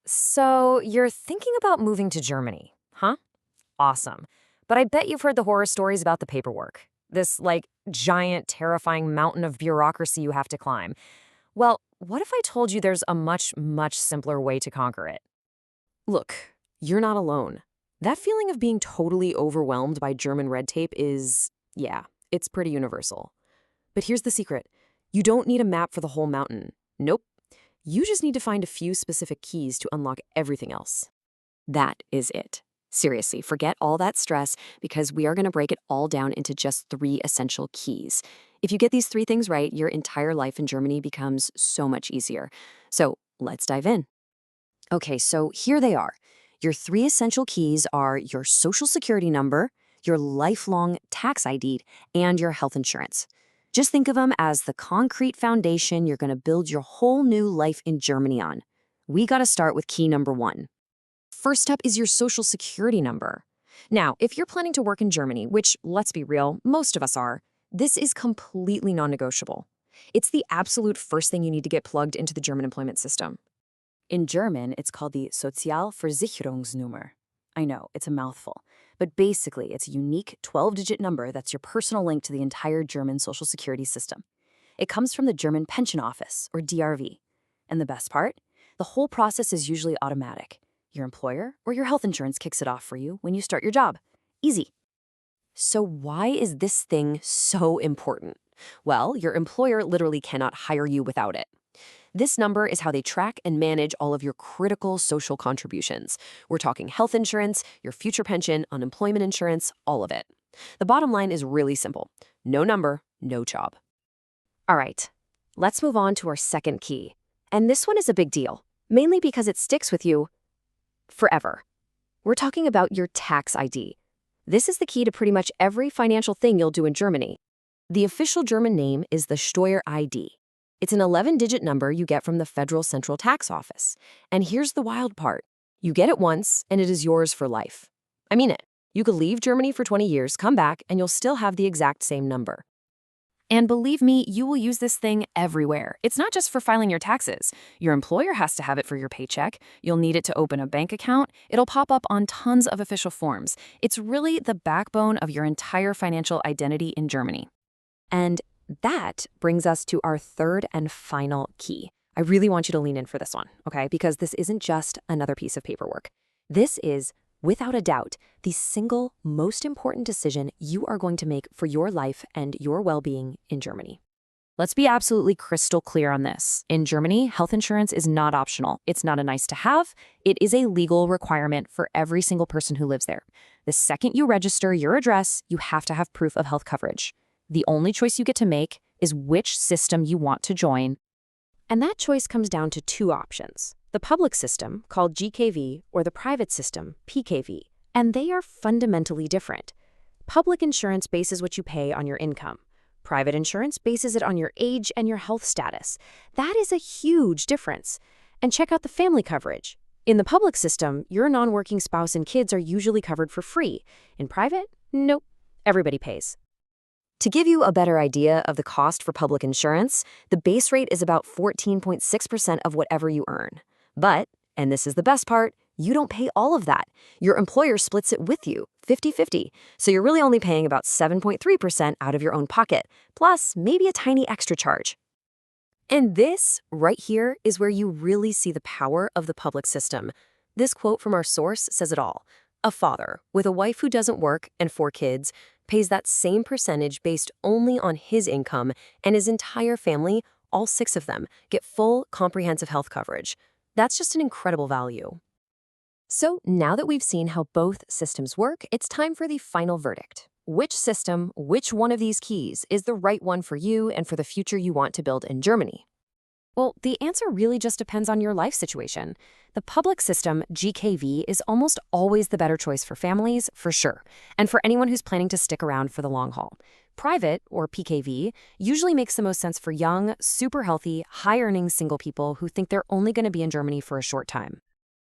So, you're thinking about moving to Germany, huh? Awesome. But I bet you've heard the horror stories about the paperwork. This, giant, terrifying mountain of bureaucracy you have to climb. Well, what if I told you there's a much, much simpler way to conquer it? Look, you're not alone. That feeling of being totally overwhelmed by German red tape is, yeah, it's pretty universal. But here's the secret. You don't need a map for the whole mountain. Nope. You just need to find a few specific keys to unlock everything else. That is it. Seriously, forget all that stress because we are going to break it all down into just three essential keys. If you get these three things right, your entire life in Germany becomes so much easier. So let's dive in. Okay, so here they are. Your three essential keys are your social security number, your lifelong tax ID, and your health insurance. Just think of them as the concrete foundation you're going to build your whole new life in Germany on. We got to start with key number one. First up is your social security number. Now, if you're planning to work in Germany, which, let's be real, most of us are, this is completely non-negotiable. It's the absolute first thing you need to get plugged into the German employment system. In German, it's called the Sozialversicherungsnummer. I know, it's a mouthful, but basically, it's a unique 12-digit number that's your personal link to the entire German social security system. It comes from the German Pension Office, or DRV. And the best part? The whole process is usually automatic. Your employer or your health insurance kicks it off for you when you start your job. Easy. So why is this thing so important? Well, your employer literally cannot hire you without it. This number is how they track and manage all of your critical social contributions. We're talking health insurance, your future pension, unemployment insurance, all of it. The bottom line is really simple. No number, no job. All right, let's move on to our second key. And this one is a big deal, mainly because it sticks with you forever. We're talking about your tax ID. This is the key to pretty much every financial thing you'll do in Germany. The official German name is the Steuer-ID. It's an 11-digit number you get from the Federal Central Tax Office. And here's the wild part. You get it once, and it is yours for life. I mean it. You could leave Germany for 20 years, come back, and you'll still have the exact same number. And believe me, you will use this thing everywhere. It's not just for filing your taxes. Your employer has to have it for your paycheck. You'll need it to open a bank account. It'll pop up on tons of official forms. It's really the backbone of your entire financial identity in Germany. And that brings us to our third and final key. I really want you to lean in for this one, okay? Because this isn't just another piece of paperwork. This is, without a doubt, the single most important decision you are going to make for your life and your well-being in Germany. Let's be absolutely crystal clear on this. In Germany, health insurance is not optional. It's not a nice to have. It is a legal requirement for every single person who lives there. The second you register your address, you have to have proof of health coverage. The only choice you get to make is which system you want to join. And that choice comes down to two options. The public system, called GKV, or the private system, PKV. And they are fundamentally different. Public insurance bases what you pay on your income. Private insurance bases it on your age and your health status. That is a huge difference. And check out the family coverage. In the public system, your non-working spouse and kids are usually covered for free. In private, nope, everybody pays. To give you a better idea of the cost for public insurance, the base rate is about 14.6% of whatever you earn. But, and this is the best part, you don't pay all of that. Your employer splits it with you, 50-50. So you're really only paying about 7.3% out of your own pocket, plus maybe a tiny extra charge. And this, right here, is where you really see the power of the public system. This quote from our source says it all. A father, with a wife who doesn't work and 4 kids, pays that same percentage based only on his income, and his entire family, all 6 of them, get full, comprehensive health coverage. That's just an incredible value. So now that we've seen how both systems work, it's time for the final verdict. Which system, which one of these keys, is the right one for you and for the future you want to build in Germany? Well, the answer really just depends on your life situation. The public system, GKV, is almost always the better choice for families, for sure, and for anyone who's planning to stick around for the long haul. Private, or PKV, usually makes the most sense for young, super healthy, high-earning single people who think they're only going to be in Germany for a short time.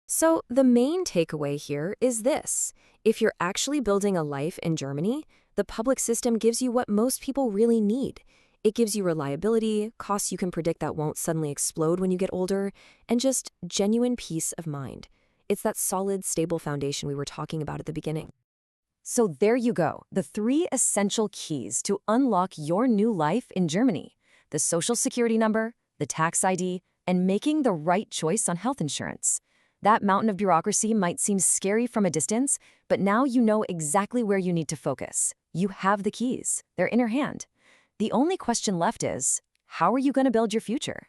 So the main takeaway here is this. If you're actually building a life in Germany, the public system gives you what most people really need. It gives you reliability, costs you can predict that won't suddenly explode when you get older, and just genuine peace of mind. It's that solid, stable foundation we were talking about at the beginning. So there you go, the 3 essential keys to unlock your new life in Germany: the social security number, the tax ID, and making the right choice on health insurance. That mountain of bureaucracy might seem scary from a distance, but now you know exactly where you need to focus. You have the keys. They're in your hand. The only question left is, how are you going to build your future?